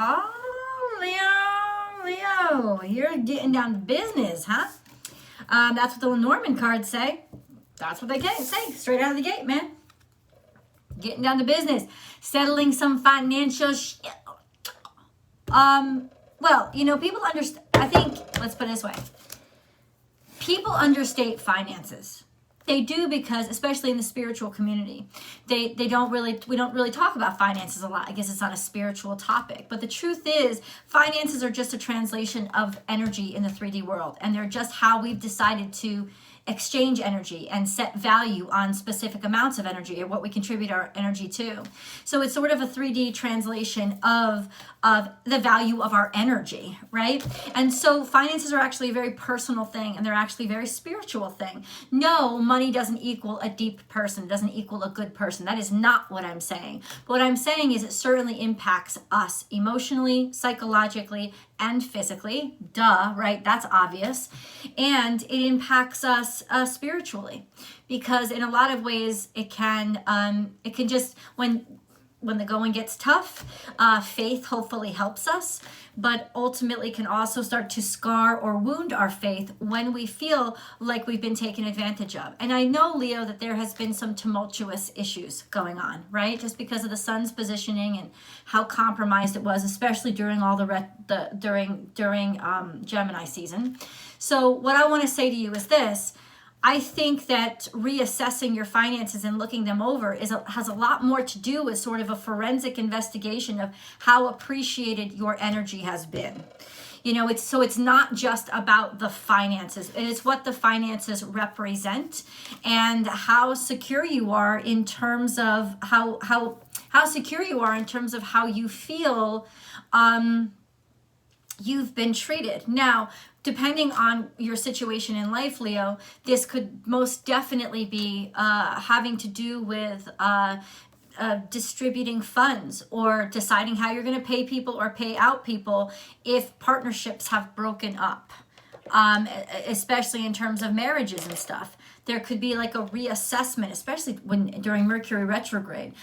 Oh, Leo, you're getting down to business, huh? That's what the Lenormand cards say. That's what they say, straight out of the gate, man. Getting down to business, settling some financial shit. Well, you know, people understand, I think, let's put it this way. People understate finances. They do because, especially in the spiritual community, we don't really talk about finances a lot. I guess it's not a spiritual topic. But the truth is, finances are just a translation of energy in the 3D world. And they're just how we've decided to exchange energy and set value on specific amounts of energy or what we contribute our energy to. So it's sort of a 3D translation of the value of our energy, right? And so finances are actually a very personal thing, and they're actually a very spiritual thing. No, money doesn't equal a deep person, it doesn't equal a good person. That is not what I'm saying. But what I'm saying is it certainly impacts us emotionally, psychologically, and physically. Duh, right? That's obvious. And it impacts us spiritually, because in a lot of ways it can just, when the going gets tough, faith hopefully helps us, but ultimately can also start to scar or wound our faith when we feel like we've been taken advantage of. And I know, Leo, that there has been some tumultuous issues going on, right? Just because of the sun's positioning and how compromised it was, especially during all during Gemini season. So what I want to say to you is this. I think that reassessing your finances and looking them over has a lot more to do with sort of a forensic investigation of how appreciated your energy has been. You know, it's not just about the finances. It is what the finances represent and how secure you are in terms of how secure you are in terms of how you feel you've been treated. Now, depending on your situation in life, Leo, this could most definitely be having to do with distributing funds or deciding how you're going to pay people or pay out people if partnerships have broken up, especially in terms of marriages and stuff. There could be like a reassessment, especially during Mercury retrograde,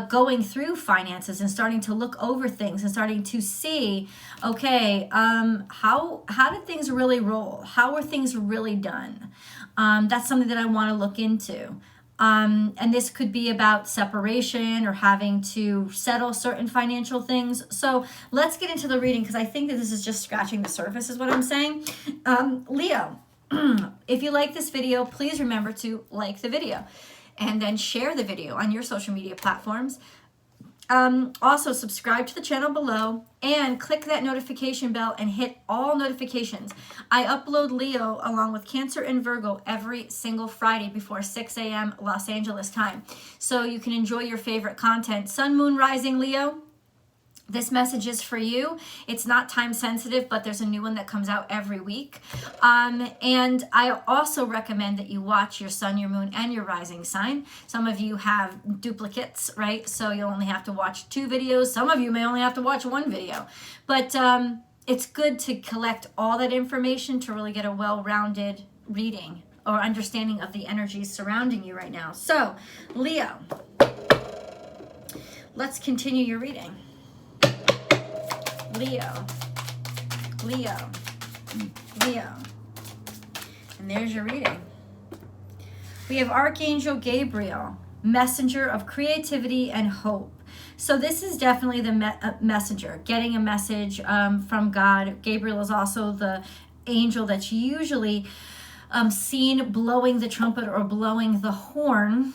going through finances and starting to look over things and starting to see, okay, how did things really roll? How were things really done? That's something that I want to look into. And this could be about separation or having to settle certain financial things. So let's get into the reading, because I think that this is just scratching the surface is what I'm saying. Leo, if you like this video, please remember to like the video and then share the video on your social media platforms. Also, subscribe to the channel below and click that notification bell and hit all notifications. I upload Leo along with Cancer and Virgo every single Friday before 6 a.m. Los Angeles time. So you can enjoy your favorite content. Sun, Moon, Rising, Leo. This message is for you. It's not time sensitive, but there's a new one that comes out every week. And I also recommend that you watch your sun, your moon, and your rising sign. Some of you have duplicates, right? So you'll only have to watch 2 videos. Some of you may only have to watch 1 video. But it's good to collect all that information to really get a well-rounded reading or understanding of the energies surrounding you right now. So, Leo, let's continue your reading. Leo, Leo, Leo. And there's your reading. We have Archangel Gabriel, messenger of creativity and hope. So this is definitely the messenger, getting a message from God. Gabriel is also the angel that's usually seen blowing the trumpet or blowing the horn.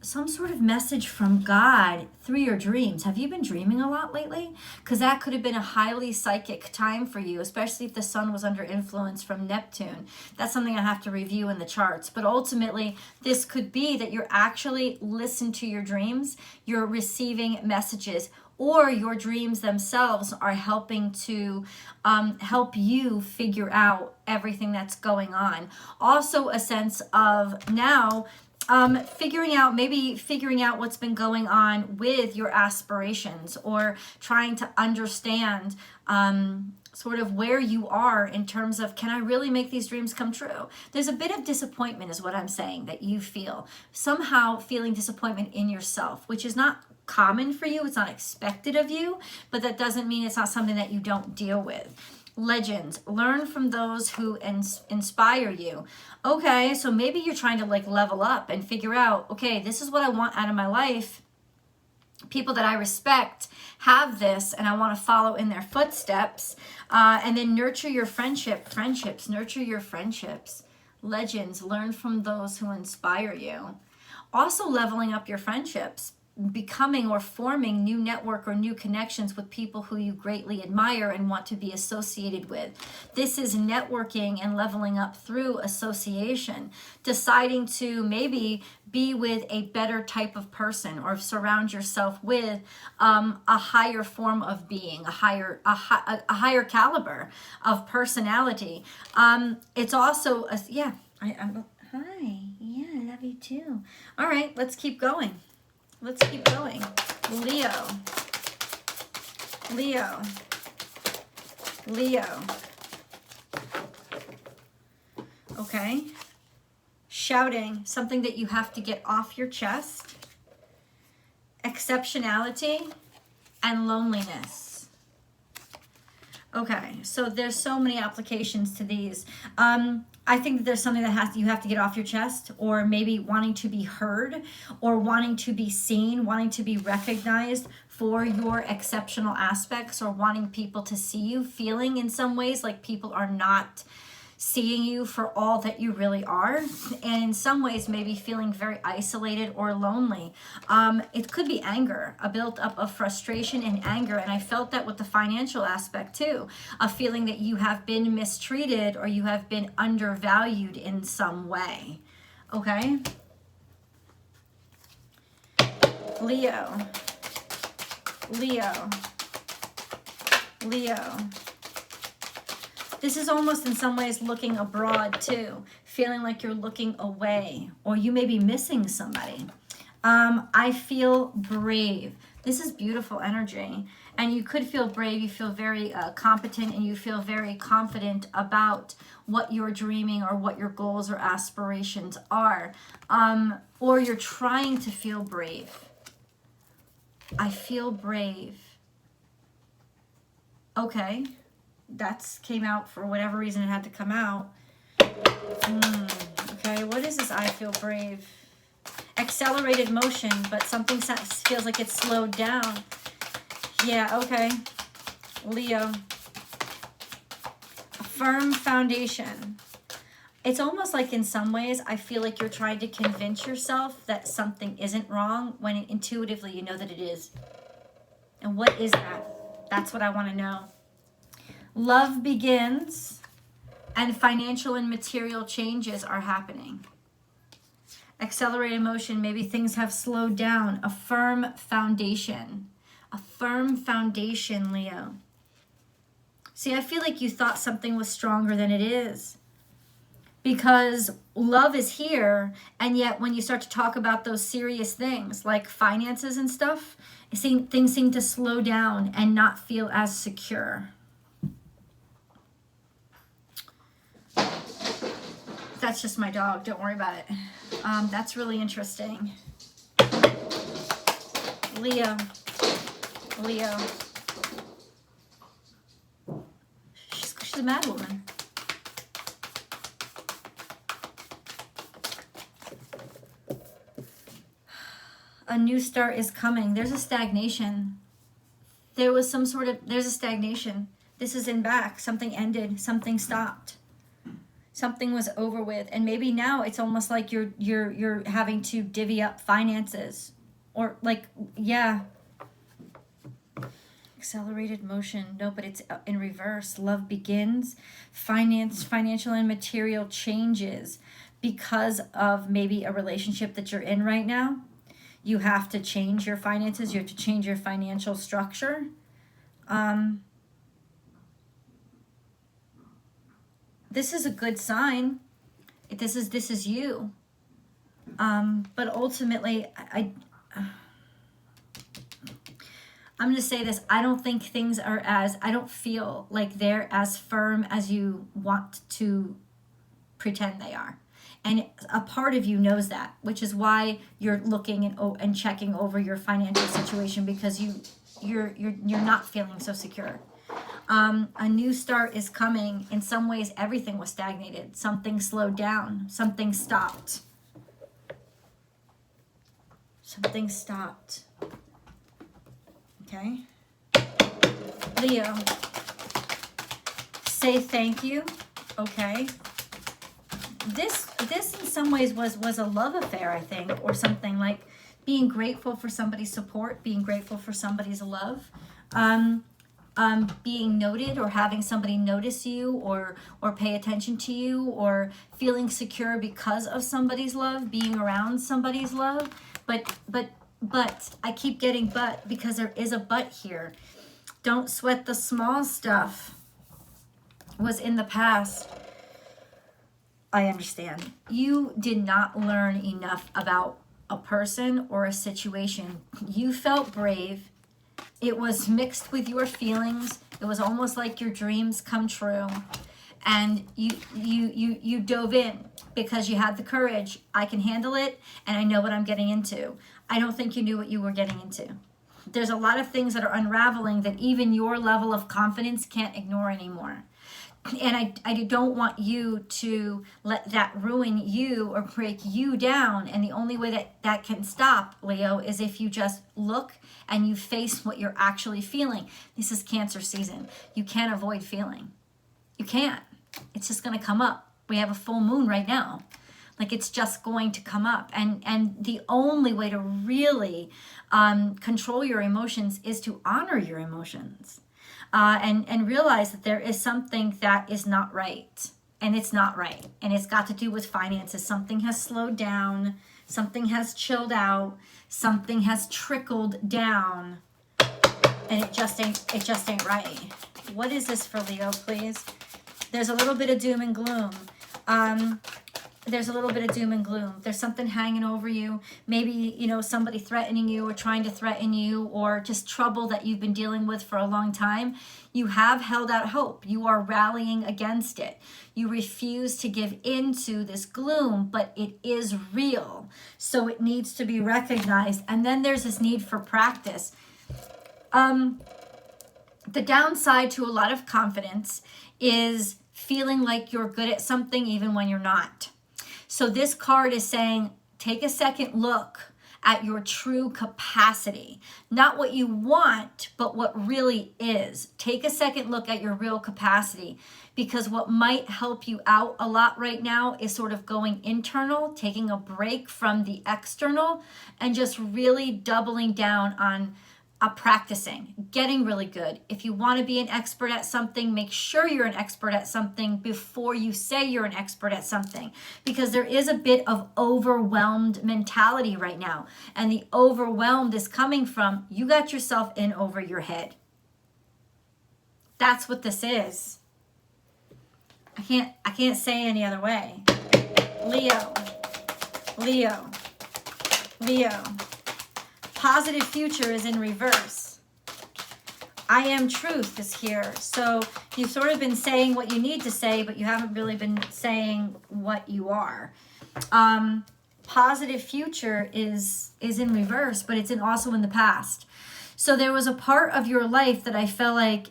Some sort of message from God through your dreams. Have you been dreaming a lot lately? Because that could have been a highly psychic time for you, especially if the sun was under influence from Neptune. That's something I have to review in the charts. But ultimately, this could be that you're actually listening to your dreams, you're receiving messages, or your dreams themselves are helping to help you figure out everything that's going on. Also a sense of now figuring out what's been going on with your aspirations, or trying to understand sort of where you are in terms of, can I really make these dreams come true? There's a bit of disappointment is what I'm saying that you feel. Somehow feeling disappointment in yourself, which is not common for you, it's not expected of you, but that doesn't mean it's not something that you don't deal with. Legends, learn from those who inspire you. Okay, so maybe you're trying to like level up and figure out, okay, this is what I want out of my life. People that I respect have this, and I want to follow in their footsteps. And then nurture your friendships, nurture your friendships. Legends, learn from those who inspire you. Also leveling up your friendships, becoming or forming new network or new connections with people who you greatly admire and want to be associated with. This is networking and leveling up through association, deciding to maybe be with a better type of person or surround yourself with a higher form of being, a higher caliber of personality. It's also I'm hi, yeah, I love you too. All right, let's keep going. Let's keep going. Leo. Okay. Shouting, something that you have to get off your chest. Exceptionality and loneliness. Okay, so there's so many applications to these. I think that there's something that you have to get off your chest, or maybe wanting to be heard, or wanting to be seen, wanting to be recognized for your exceptional aspects, or wanting people to see you, feeling in some ways like people are not seeing you for all that you really are, and in some ways maybe feeling very isolated or lonely. It could be anger, a built up of frustration and anger, and I felt that with the financial aspect too, a feeling that you have been mistreated or you have been undervalued in some way. Okay? Leo. This is almost in some ways looking abroad too, feeling like you're looking away, or you may be missing somebody. I feel brave. This is beautiful energy, and you could feel brave. You feel very competent, and you feel very confident about what you're dreaming or what your goals or aspirations are, or you're trying to feel brave. I feel brave. Okay. That's came out for whatever reason it had to come out. Okay, what is this? I feel brave. Accelerated motion, but something feels like it's slowed down. Yeah, okay. Leo. A firm foundation. It's almost like in some ways I feel like you're trying to convince yourself that something isn't wrong when intuitively you know that it is. And what is that? That's what I want to know. Love begins, and financial and material changes are happening. Accelerated motion, maybe things have slowed down. A firm foundation. A firm foundation, Leo. See, I feel like you thought something was stronger than it is. Because love is here, and yet when you start to talk about those serious things, like finances and stuff, things seem to slow down and not feel as secure. That's just my dog. Don't worry about it. That's really interesting. Leo. She's a mad woman. A new start is coming. There's a stagnation. There's a stagnation. This is in back. Something ended. Something stopped. Something was over with, and maybe now it's almost like you're having to divvy up finances, or like, yeah. Accelerated motion. No, but it's in reverse. Love begins. Financial and material changes because of maybe a relationship that you're in right now. You have to change your finances. You have to change your financial structure. This is a good sign. This is you. But ultimately, I'm going to say this. I don't think things are I don't feel like they're as firm as you want to pretend they are. And a part of you knows that, which is why you're looking and checking over your financial situation, because you're not feeling so secure. A new start is coming. In some ways, everything was stagnated. Something slowed down. Something stopped. Something stopped. Okay? Leo, say thank you. Okay? This in some ways was a love affair, I think, or something, like being grateful for somebody's support, being grateful for somebody's love, being noted, or having somebody notice you, or pay attention to you, or feeling secure because of somebody's love, being around somebody's love. But I keep getting but, because there is a but here. Don't sweat the small stuff. Was in the past. I understand. You did not learn enough about a person or a situation. You felt brave. It was mixed with your feelings. It was almost like your dreams come true. And you dove in because you had the courage. I can handle it, and I know what I'm getting into. I don't think you knew what you were getting into. There's a lot of things that are unraveling that even your level of confidence can't ignore anymore. And I don't want you to let that ruin you or break you down. And the only way that can stop, Leo, is if you just look and you face what you're actually feeling. This is Cancer season. You can't avoid feeling. You can't. It's just going to come up. We have a full moon right now. Like, it's just going to come up. And the only way to really control your emotions is to honor your emotions. And realize that there is something that is not right. And it's not right. And it's got to do with finances. Something has slowed down. Something has chilled out. Something has trickled down. And it just ain't right. What is this for Leo, please? There's a little bit of doom and gloom. There's a little bit of doom and gloom. There's something hanging over you. Maybe, somebody threatening you or trying to threaten you, or just trouble that you've been dealing with for a long time. You have held out hope. You are rallying against it. You refuse to give into this gloom, but it is real. So it needs to be recognized. And then there's this need for practice. The downside to a lot of confidence is feeling like you're good at something even when you're not. So this card is saying, take a second look at your true capacity. Not what you want, but what really is. Take a second look at your real capacity, because what might help you out a lot right now is sort of going internal, taking a break from the external, and just really doubling down on practicing, getting really good. If you want to be an expert at something, make sure you're an expert at something before you say you're an expert at something, because there is a bit of overwhelmed mentality right now. And the overwhelmed is coming from, you got yourself in over your head. That's what this is. I can't say any other way. Leo. Positive future is in reverse. I am truth is here. So you've sort of been saying what you need to say, but you haven't really been saying what you are. Positive future is in reverse, but it's also in the past. So there was a part of your life that I felt like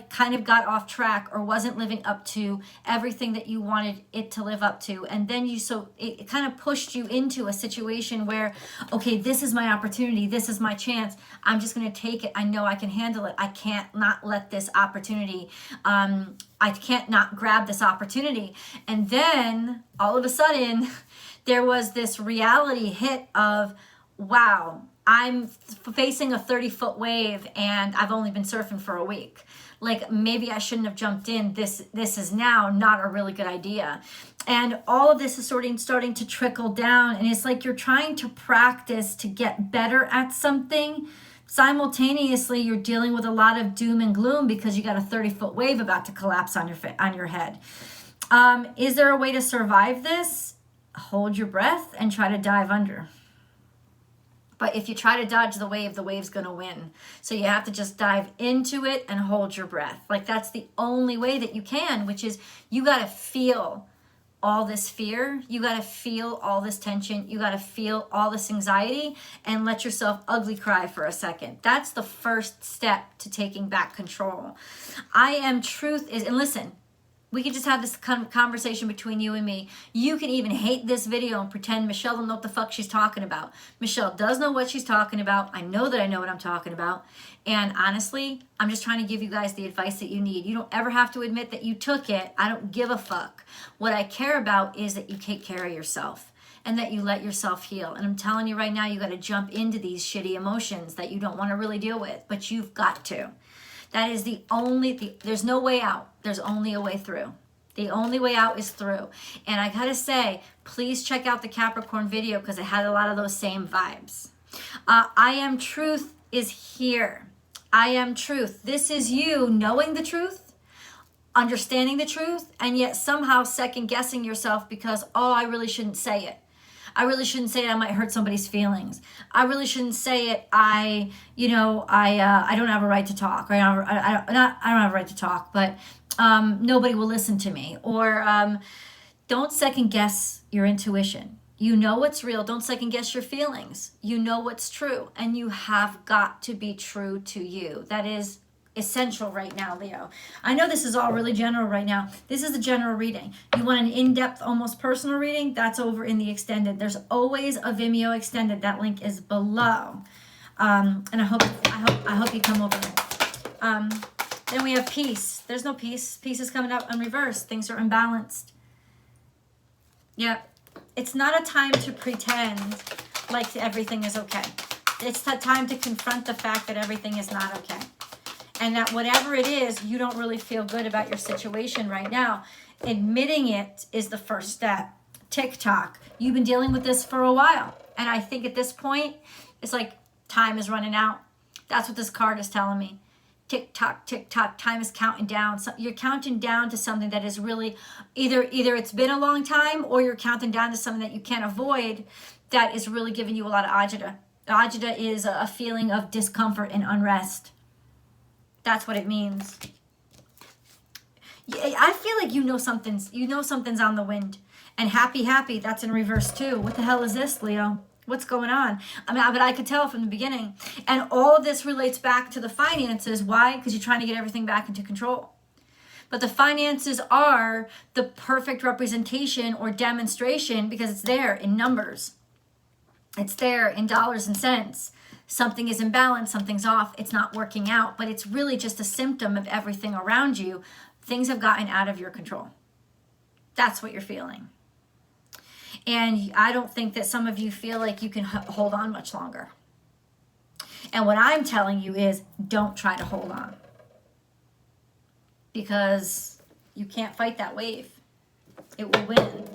kind of got off track, or wasn't living up to everything that you wanted it to live up to. And then it kind of pushed you into a situation where, okay, this is my opportunity. This is my chance. I'm just going to take it. I know I can handle it. I can't not let this opportunity, I can't not grab this opportunity. And then all of a sudden there was this reality hit of, wow, I'm facing a 30-foot wave and I've only been surfing for a week. Like, maybe I shouldn't have jumped in. This is now not a really good idea. And all of this is starting to trickle down. And it's like you're trying to practice to get better at something. Simultaneously, you're dealing with a lot of doom and gloom because you got a 30-foot wave about to collapse on your head. Is there a way to survive this? Hold your breath and try to dive under. But if you try to dodge the wave's going to win. So you have to just dive into it and hold your breath. Like, that's the only way that you can, which is you got to feel all this fear. You got to feel all this tension. You got to feel all this anxiety and let yourself ugly cry for a second. That's the first step to taking back control. I am truth is, and listen, we could just have this conversation between you and me. You can even hate this video and pretend Michelle don't know what the fuck she's talking about. Michelle does know what she's talking about. I know that I know what I'm talking about. And honestly, I'm just trying to give you guys the advice that you need. You don't ever have to admit that you took it. I don't give a fuck. What I care about is that you take care of yourself and that you let yourself heal. And I'm telling you right now, you got to jump into these shitty emotions that you don't want to really deal with, but you've got to. That is there's no way out. There's only a way through. The only way out is through. And I gotta say, please check out the Capricorn video because it had a lot of those same vibes. I am truth is here. I am truth. This is you knowing the truth, understanding the truth, and yet somehow second guessing yourself because, oh, I really shouldn't say it. I really shouldn't say it. I might hurt somebody's feelings. I really shouldn't say it. I don't have a right to talk. Right? I don't have a right to talk, but nobody will listen to me. Or don't second guess your intuition. You know what's real. Don't second guess your feelings. You know what's true, and you have got to be true to you. That is essential right now, Leo. I know this is all really general right now. This is a general reading. You want an in-depth, almost personal reading? That's over in the extended. There's always a Vimeo extended. That link is below. And I hope you come over there. Then we have peace. There's no peace. Peace is coming up in reverse. Things are imbalanced. Yeah. It's not a time to pretend like everything is okay. It's a time to confront the fact that everything is not okay. And that whatever it is, you don't really feel good about your situation right now. Admitting it is the first step. TikTok, you've been dealing with this for a while. And I think at this point, it's like time is running out. That's what this card is telling me. Tick-tock, tick-tock, time is counting down. So you're counting down to something that is really, either it's been a long time or you're counting down to something that you can't avoid that is really giving you a lot of agita. Agita is a feeling of discomfort and unrest. That's what it means. I feel like you know something's on the wind. And happy, that's in reverse too. What the hell is this, Leo? What's going on? I mean, but I could tell from the beginning. And all of this relates back to the finances. Why? Because you're trying to get everything back into control. But the finances are the perfect representation or demonstration because it's there in numbers. It's there in dollars and cents. Something is imbalanced, something's off, it's not working out, but it's really just a symptom of everything around you. Things have gotten out of your control. That's what you're feeling. And I don't think that some of you feel like you can hold on much longer. And what I'm telling you is don't try to hold on. Because you can't fight that wave. It will win.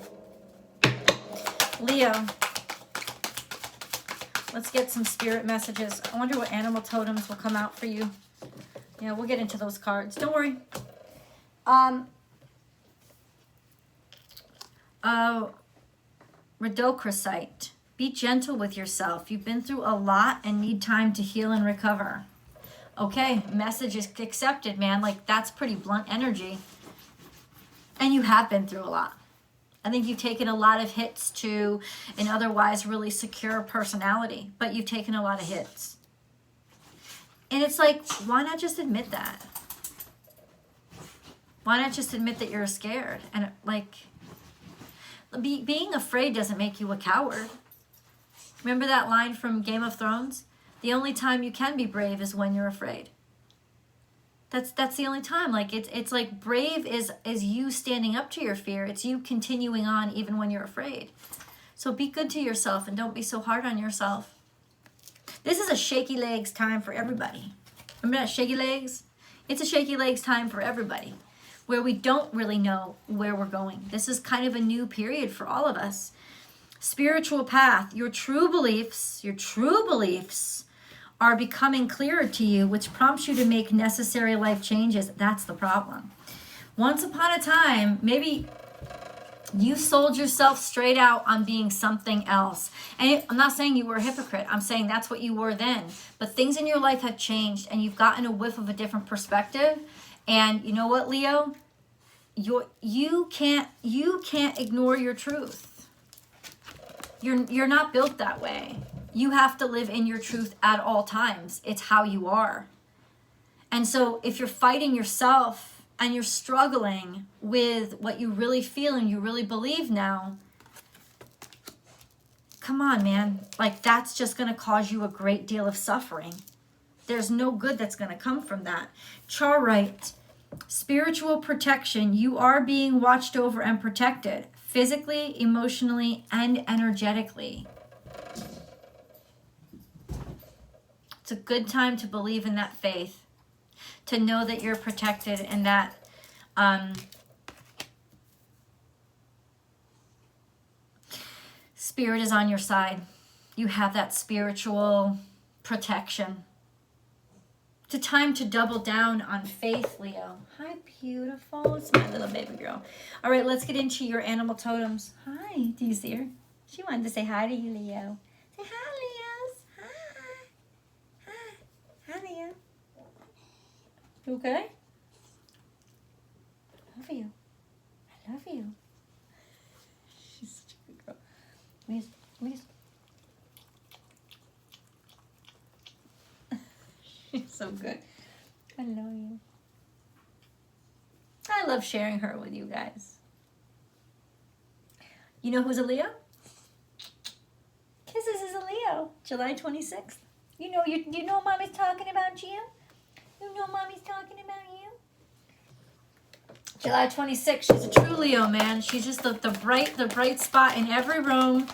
Leo. Let's get some spirit messages. I wonder what animal totems will come out for you. Yeah, we'll get into those cards. Don't worry. Rhodochrosite. Be gentle with yourself. You've been through a lot and need time to heal and recover. Okay, message is accepted, man. Like, that's pretty blunt energy. And you have been through a lot. I think you've taken a lot of hits to an otherwise really secure personality, but you've taken a lot of hits. And it's like, why not just admit that? Why not just admit that you're scared? And like, being afraid doesn't make you a coward. Remember that line from Game of Thrones? The only time you can be brave is when you're afraid. That's the only time. Like it's like brave is you standing up to your fear. It's you continuing on even when you're afraid. So be good to yourself and don't be so hard on yourself. This is a shaky legs time for everybody. Remember that shaky legs? It's a shaky legs time for everybody, where we don't really know where we're going. This is kind of a new period for all of us. Spiritual path, your true beliefs are becoming clearer to you, which prompts you to make necessary life changes. That's the problem. Once upon a time, maybe you sold yourself straight out on being something else. And I'm not saying you were a hypocrite. I'm saying that's what you were then. But things in your life have changed and you've gotten a whiff of a different perspective. And you know what, Leo? you can't ignore your truth. You're not built that way. You have to live in your truth at all times. It's how you are. And so if you're fighting yourself and you're struggling with what you really feel and you really believe now, come on, man. Like, that's just going to cause you a great deal of suffering. There's no good that's going to come from that. Charite, spiritual protection. You are being watched over and protected, physically, emotionally, and energetically. It's a good time to believe in that faith, to know that you're protected and that Spirit is on your side. You have that spiritual protection. It's a time to double down on faith, Leo. Hi, beautiful. It's my little baby girl. All right, let's get into your animal totems. Hi, do you see her? She wanted to say hi to you, Leo. Say hi, Leos. Hi. Hi. Hi, Leo. You okay? I love you. I love you. She's such a good girl. Please. She's so good. I love you. I love sharing her with you guys. You know who's a Leo? Kisses is a Leo. July 26th. You know Mommy's talking about you? You know Mommy's talking about you? July 26th. She's a true Leo, man. She's just the bright spot in every room.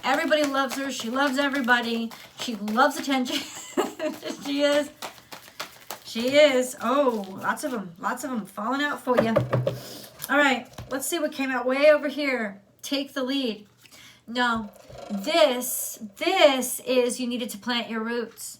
Everybody loves her. She loves everybody. She loves attention. She is. She is. Oh, lots of them falling out for you. All right, let's see what came out way over here. Take the lead. No, this is you needed to plant your roots.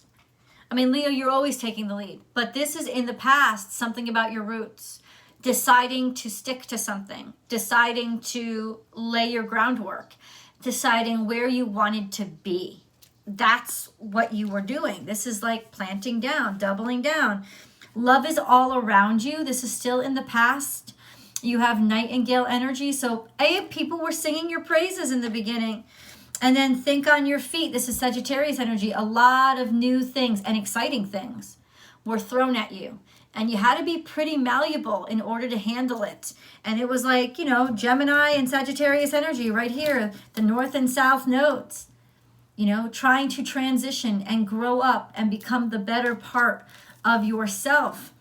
I mean, Leo, you're always taking the lead, but this is in the past, something about your roots. Deciding to stick to something, deciding to lay your groundwork, deciding where you wanted to be. That's what you were doing. This is like planting down, doubling down. Love is all around you. This is still in the past. You have nightingale energy. So people were singing your praises in the beginning. And then think on your feet. This is Sagittarius energy. A lot of new things and exciting things were thrown at you. And you had to be pretty malleable in order to handle it. And it was like, Gemini and Sagittarius energy right here, the north and south nodes. Trying to transition and grow up and become the better part of yourself.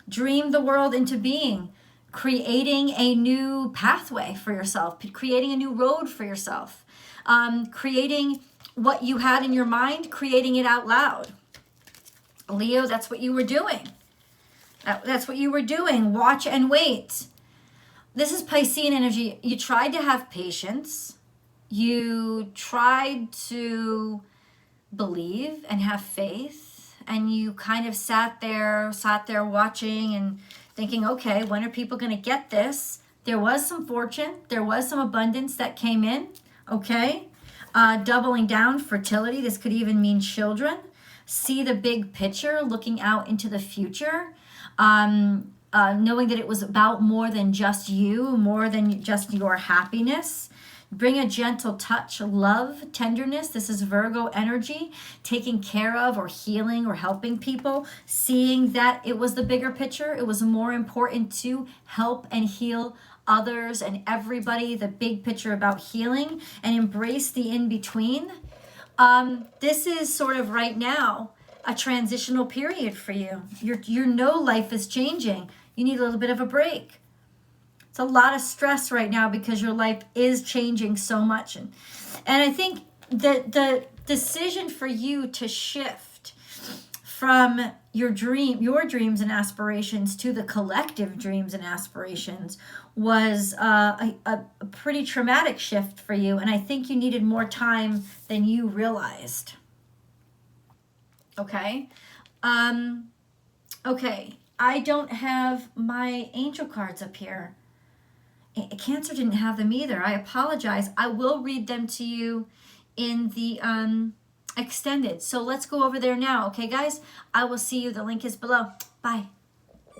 Dream the world into being. Creating a new pathway for yourself. Creating a new road for yourself. Creating what you had in your mind, creating it out loud. Leo, that's what you were doing. That's what you were doing. Watch and wait. This is Piscean energy. You tried to have patience. You tried to believe and have faith. And you kind of sat there watching and thinking, okay, when are people going to get this? There was some fortune. There was some abundance that came in. Okay. Doubling down, fertility. This could even mean children. See the big picture, looking out into the future. Knowing that it was about more than just you, more than just your happiness. Bring a gentle touch, love, tenderness. This is Virgo energy, taking care of or healing or helping people, seeing that it was the bigger picture. It was more important to help and heal others and everybody, the big picture about healing, and embrace the in-between. This is sort of right now a transitional period for you. You know life is changing. You need a little bit of a break. It's a lot of stress right now because your life is changing so much. And I think the decision for you to shift from your dreams and aspirations to the collective dreams and aspirations was a pretty traumatic shift for you. And I think you needed more time than you realized. Okay. Okay. I don't have my angel cards up here. Cancer didn't have them either. I apologize. I will read them to you in the extended. So let's go over there now. Okay, guys? I will see you. The link is below. Bye.